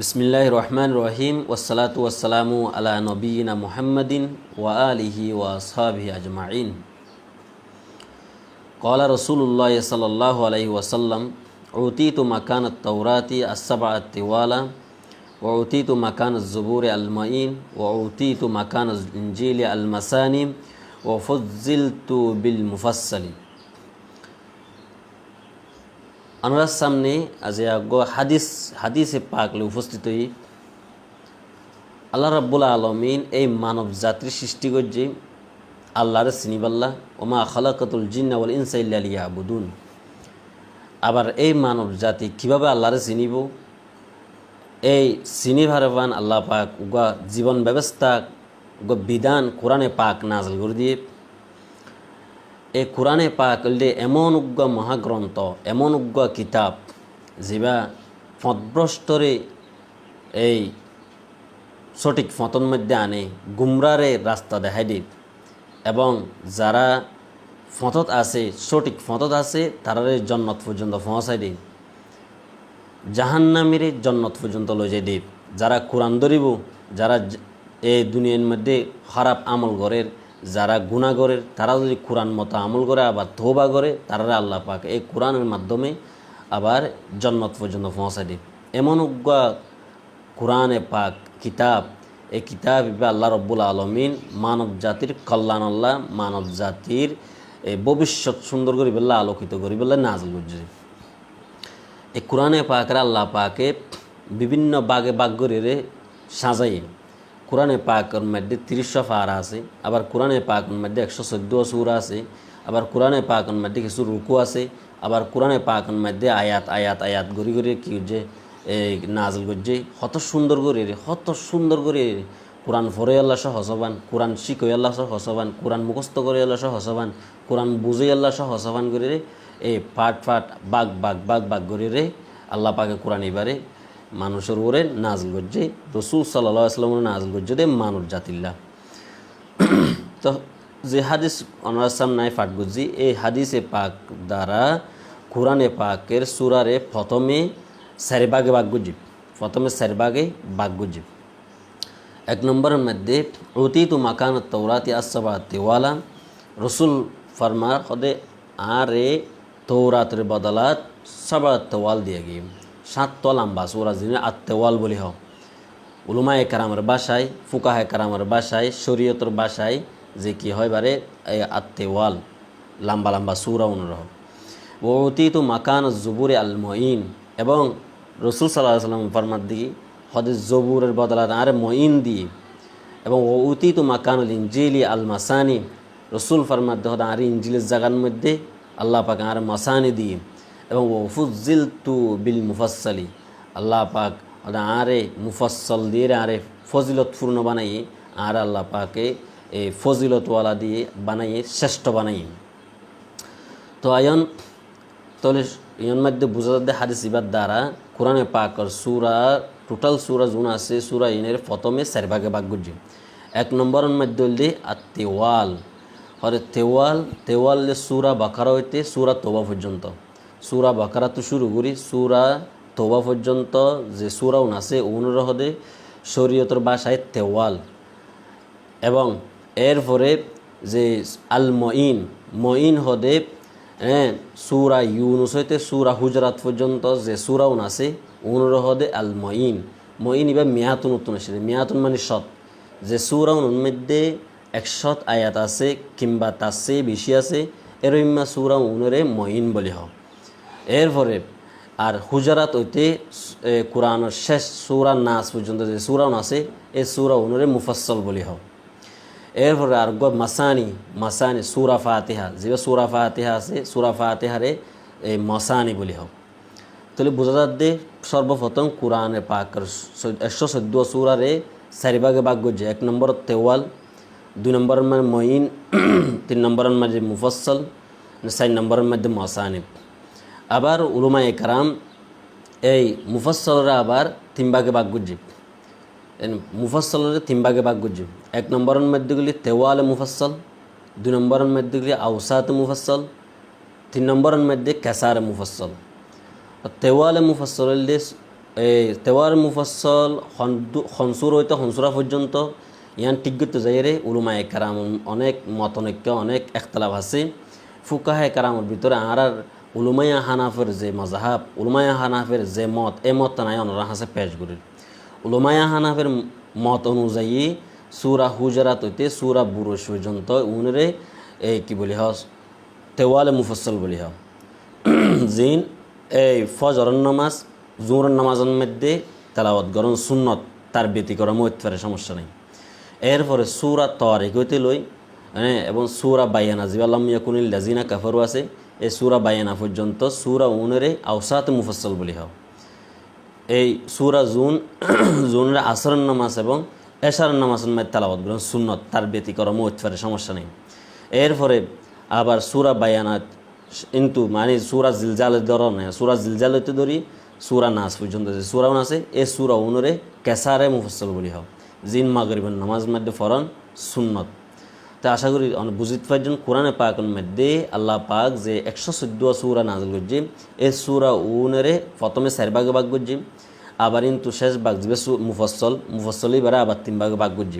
বিসমিল্লাহির রহমানির রহিম ওয়াসসালাতু ওয়াসসালামু আলা নবিয়িনা মুহাম্মাদিন ওয়া আলিহি ওয়া আসহাবিহি আজমাইন। ক্বালা রাসূলুল্লাহ সাল্লাল্লাহু আলাইহি ওয়াসাল্লাম উতীতু মাকানাত তাওরাতি আস-সাবআত তিওয়ালা ওয়া উতীতু মাকানাজ জুবুরি আল-মাইন ওয়া উতীতু মাকানাজ ইনজিলি আল-মাসানি ওয়া ফুজ্জিলতু বিল মুফাসসালি। আমরা সামনে আজ হাদিসে পাকলে উপস্থিত হই। আল্লাহ রাব্বুল আলামিন এই মানব জাতির সৃষ্টি করছে আল্লাহর চিনিবাল্লা ওমা খালাকাতুল জিন্না ওয়াল ইনসা ইল্লা লিয়াবুদুন। আবার এই মানব জাতি কীভাবে আল্লাহরে চিনিব, এই চিনিভারবান আল্লাহ পাক উগা জীবন ব্যবস্থা বিধান কোরআনে পাক নাজল করে দিয়ে। এই কোরআনে পাক হলে এমন উগ্র মহাগ্রন্থ, এমন উগ্র কিতাব যেবা পথভ্রষ্টরে এই সঠিক পথর মধ্যে আনে, গুমরারে রাস্তা দেখাই দিই এবং যারা পথত আছে, সঠিক পথত আছে, তারারে জন্নত পর্যন্ত পৌঁছাই দিই, জাহান্নামীরে জন্নত পর্যন্ত লই যাই দিই। যারা কোরআন ধরিব, যারা এই দুনিয়ার মধ্যে খারাপ আমল গড়ের, যারা গুনাহ গড়ের, তারা যদি কোরআন মতো আমল করে আবার তওবা করে, তারা আল্লাহ পাক এই কোরআনের মাধ্যমে আবার জন্নত পর্যন্ত পৌঁছাই দিই। এমন উগ্র কোরআনে পাক কিতাব, এই কিতাব আল্লাহ রব্বুল আলমিন মানব জাতির কল্যাণ, আল্লাহ মানব জাতির এই ভবিষ্যৎ সুন্দর করি বেলা আলোকিত করি বেলা নাজল করছে। এই কোরআনে পাকের আল্লাহ পাকে বিভিন্ন বাগে বাগ করে সাজাই। কোরআনে পাকের মধ্যে 30 পারা আছে, আবার কোরআনে পাকের মধ্যে 114 সূরা আছে, আবার কোরআনে পাকের মধ্যে কিছু রুকু আছে, আবার কোরআনে পাকের মধ্যে আয়াত আয়াত আয়াত গড়ি গড়ি কি যে নাজল করছে। কত সুন্দর করে কোরআন ফরে আল্লাহ সহ হসবান, কোরআন শিখই আল্লাহ সহ হসবান, কোরআন মুখস্থ করে আল্লাহ সহ হসবান, কোরআন বুঝে আল্লাহ সহ হসবান করে এই পাট বাগ করে আল্লাহ পাকে কোরআন এবারে মানুষের ওরে নাজল করছে। রাসূল সাল্লাল্লাহু আলাইহি ওয়াসাল্লাম নাজল করছে দে মানব জাতিল্লা। তো যে হাদিস আমরা সামনে পাঠ করছি, এই হাদিসে পাক দ্বারা কোরআনে পাকের সূরারে প্রথমে 4 ভাগে ভাগ করছে। প্রথমে 4 ভাগে ভাগ করছে। 1 নম্বরের মধ্যে উতীতু মাকানাত তাওরাতি আস-সাবআত তিওয়ালা। রাসূল ফরমার খদে আরে তৌরাতের বদলাত 7 তওয়াল দিয়ে গিয়ে 7 তো লম্বা সূরা যিনি আত-তাওয়াল বলি হয়। উলামায়ে কেরামের ভাষায়, ফুকাহায়ে কেরামের ভাষায়, শরীয়তের ভাষায় যে কি হয় বারে এই আত-তাওয়াল লম্বা লম্বা সূরা অনুরহ। উতীতু মাকানাজ জুবুরি আল-মাইন, এবং রাসূল সাল্লাল্লাহু আলাইহি ওয়াসাল্লাম ফরমাত দিই হদে জবুরের বদলাত আরে মঈন দিয়ে। এবং উতীতু মাকানুল ইনজিলি আল-মাসানি, রাসূল ফরমাত দেহ আর ইনজিলের জায়গার মধ্যে আল্লাহ পাক আর মাসানি দিয়ে। এবং ফুজ্জিলতু বিল মুফাসসালি, আল্লাহ পাক আরে মুফাসসাল দিয়ে আরে ফজিলতপূর্ণ বানাই, আর আল্লাহ পাকে এই ফজিলতওয়ালা দিয়ে বানাইয়ে শ্রেষ্ঠ বানাই। তো তাহলে এর মধ্যে বোঝা যাচ্ছে হাদিস ইবার দ্বারা কোরআনে পাকের সূরা টোটাল সূরা জুন আছে, সূরা ইনের প্রথমে 4 ভাগে ভাগ করছে। 1 নম্বরের মধ্যে হলে আত-তাওয়াল, হরে তেওয়াল সূরা বাকারা হইতে সূরা তওবা পর্যন্ত। সূরা বাকারা তো শুরু করি সূরা তওবা পর্যন্ত যে সূরাউন আছে ওগুলোর হদে শরীয়তের ভাষায় তেওয়াল। এবং এরপরে যে আল মঈন হদে সূরা ইউনুস হইতে সূরা হুজরাত পর্যন্ত যে সূরাউন আছে ওগুলোর হদে আল মঈন এবার মিয়াতুন উত্তন আসে। মিয়াতুন মানে 100, যে সূরাউন মধ্যে 100 আয়াত আছে কিংবা তার চেয়ে বেশি আছে, এরইম্মা সূরা উনরে মঈন বলি হয়। এরপরে আর হুজরাত হইতে কোরআনের শেষ সূরা নাস পর্যন্ত যে সূরাউন আছে এই সূরা উনরে মুফাসসাল বলি হয়। এরপরে আর মাসানি সূরা ফাতিহা, যে সূরা ফাতিহা আছে সূরা ফাতিহারে এই মাসানি বলি হয়। তাহলে বোঝা যাচ্ছে সর্বপ্রথম কোরআনে পাকের 114 সূরারে 4 ভাগে ভাগ করছে। 1 নম্বর তেওয়াল, 2 নম্বরের মধ্যে মঈন, 3 নম্বরের মধ্যে মুফাসসাল, 4 নম্বরের মধ্যে মাসানি। আবার উলামায়ে কেরাম এই মুফাসসালরা আবার 3 ভাগে ভাগ করছে। মুফাসসালরে 3 ভাগে ভাগ করছে। 1 নম্বরের মধ্যেগুলি তেওয়াল মুফাসসাল, 2 নম্বরের মধ্যেগুলি আওসাত মুফাসসাল, 3 নম্বরের মধ্যে কেসার মুফাসসাল। তেওয়াল মুফাসসাল এই তেওয়ার মুফাসল হনসুর হইতে হনসুরা পর্যন্ত ইয়ান ঠিক করতে যাই রে উলুমায়ে কারাম অনেক মতনৈক্য অনেক একতলাফ আছে ফুকাহে কারামের ভিতরে আর উলুমায়া হানাফের যে মজাহাব উলুমায়া হানাফের যে মত এ মত নাই অনরা হাসে পেশ করি উলুমায়া হানাফের মত অনুযায়ী সূরা হুজরাত হইতে সূরা বুরুজ পর্যন্ত উনরে এই কি বলি হস তেওয়ালে মুফাসল বলি হ জিন এই ফজরের নামাজ জোহরের নামাজের মধ্যে তেলাওয়াত গরম সুন্নত তার ব্যতিক্রম হইতে পারে সমস্যা নেই এরপরে সূরা তারিক হইতে লই হ্যাঁ এবং সূরা বাইয়ানা জিবাল্লাম ইয়াকুনিল লাজিনা কাফারু আছে এই সূরা বাইয়ানা পর্যন্ত সূরা উনরে আওসাত মুফাসসল বলি হয় এই সূরা জুনের আসরের নামাজ এবং এশারের নামাজের মধ্যে তেলাওয়াত গরম সুন্নত তার ব্যতিক্রম হইতে পারে সমস্যা নেই এরপরে আবার সূরা বায়ানাত কিন্তু মানে সূরা জিলজালের ধরনের সূরা জিলজাল হইতে ধরি সূরা নাস পর্যন্ত যে সূরাও আছে এই সূরা উনরে কেসারে মুফাসসল বলি হয় জিন মাগরিবের নামাজ মধ্যে ফরন সুন্নত তা আশা করি বুঝিতে পারছেন কোরআনে পাকের মধ্যে আল্লাহ পাক যে 114 সূরা নাযিল করছে এই সূরা উনরে প্রথমে 4 ভাগে ভাগ করছে আবার কিন্তু শেষ ভাগ যে মুফাসসলই বারে আবার 3 ভাগে ভাগ করছে